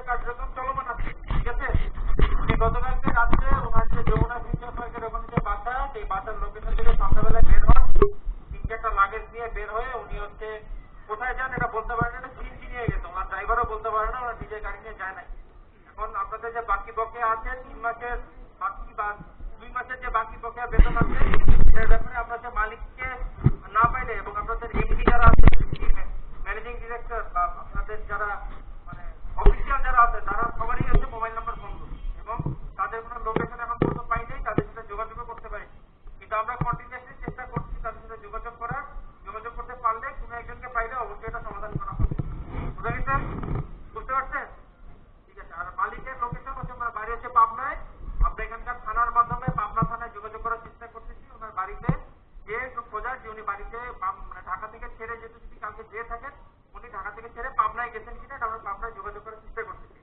কার্যক্রম চলমান আছে, ঠিক আছে। গতকালকে রাত্রে ওনার যে যমুনা ফিউচার পার্কের ওখানে যে বাসা, সেই বাসার লোকেশন থেকে সন্ধ্যাবেলায় বের হন, 3-4টা লাগেজ নিয়ে বের হয়ে উনি কোথায় যান এটা বলতে পারেন না, সিএনজি নিয়ে গেছে, ওনার ড্রাইভারও বলতে পারে না, ওনার নিজের গাড়ি নিয়ে যায় নাই। এখন আপনাদের যে বাকি বকেয়া আছে 3 মাসের বাকি বা 2 মাসের যে বাকি বকেয়া বেতন আছে, সেটার ব্যাপারে আপনাদের মালিককে না পাইলে এবং আপনাদের এমডি যারা আছে, ম্যানেজিং ডিরেক্টর বা আপনাদের যারা মানে অফিসিয়াল যারা আছে, তারা সবারই মোবাইল নাম্বার বন্ধ এবং তাদের কোনো লোকেশন এখন পর্যন্ত পাই নাই, তাদের সাথে যোগাযোগও করতে পারি। কিন্তু আমরা কন্টিনিউয়াসলি চেষ্টা করছি তাদের সাথে যোগাযোগ করতে পারলে কোনো একজনকে পাইলে অবশ্যই এটা সমাধান করা হবে। বুঝতে গেছেন? বুঝতে পারছেন? ঠিক আছে। আর মালিকের লোকেশন ওনার বাড়ি পাবনায়। আমরা এখানকার থানার মাধ্যমে পাবনা থানায় যোগাযোগ করার চেষ্টা করতেছি ওনার বাড়িতে, যে একটু খোঁজা যে উনি বাড়িতে ঢাকা থেকে ছেড়ে যেহেতু যদি কালকে যেয়ে থাকেন, উনি ঢাকা থেকে ছেড়ে পাবনায় গেছেন কিনা আমরা পাবনায় যোগাযোগ করার চেষ্টা করতেছি।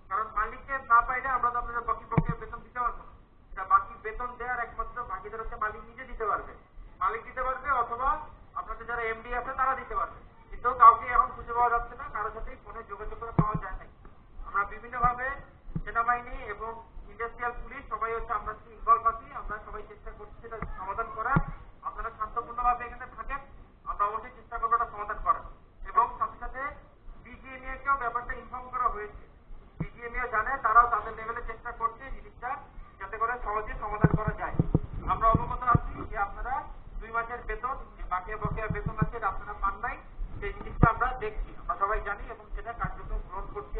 কারণ মালিককে না পাইলে আমরা তো আপনাদের বাকি বকেয়া বেতন দিতে পারবো না। এটা বাকি বেতন দেওয়ার একমাত্র ভাগিদার মালিক নিজে দিতে পারবে, মালিক দিতে পারবে অথবা আপনাদের যারা এমডি আছে তারা দিতে পারবে। কিন্তু কাউকে এখন খুঁজে পাওয়া যাচ্ছে না, কারোর সাথেই ফোনে যোগাযোগ করে পাওয়া যায় নাই। আমরা বিভিন্নভাবে সেনাবাহিনী এবং ইন্ডাস্ট্রিয়াল পুলিশ সবাই আমরা ইনভলভ আছি, আমরা সবাই চেষ্টা করছি এটা সমাধান করার। আপনারা শান্তপূর্ণভাবে এখানে থাকেন, আমরা অবশ্যই চেষ্টা করবো এটা সমাধান করার। এবং সাথে সাথে বিজিএমইএকেও ব্যাপারটা ইনফর্ম করা হয়েছে, বিজিএমইও জানে, তারাও তাদের লেভেলে চেষ্টা করছে জিনিসটা যাতে করে সহজে সমাধান করা যায়। আমরা অবগত আছি যে আপনারা 2 মাসের বেতন, যে বকেয়া বেতন আছে এটা আপনারা পান নাই, সেই জিনিসটা আমরা দেখছি, আমরা সবাই জানি এবং সেটা কার্যক্রম গ্রহণ করছি।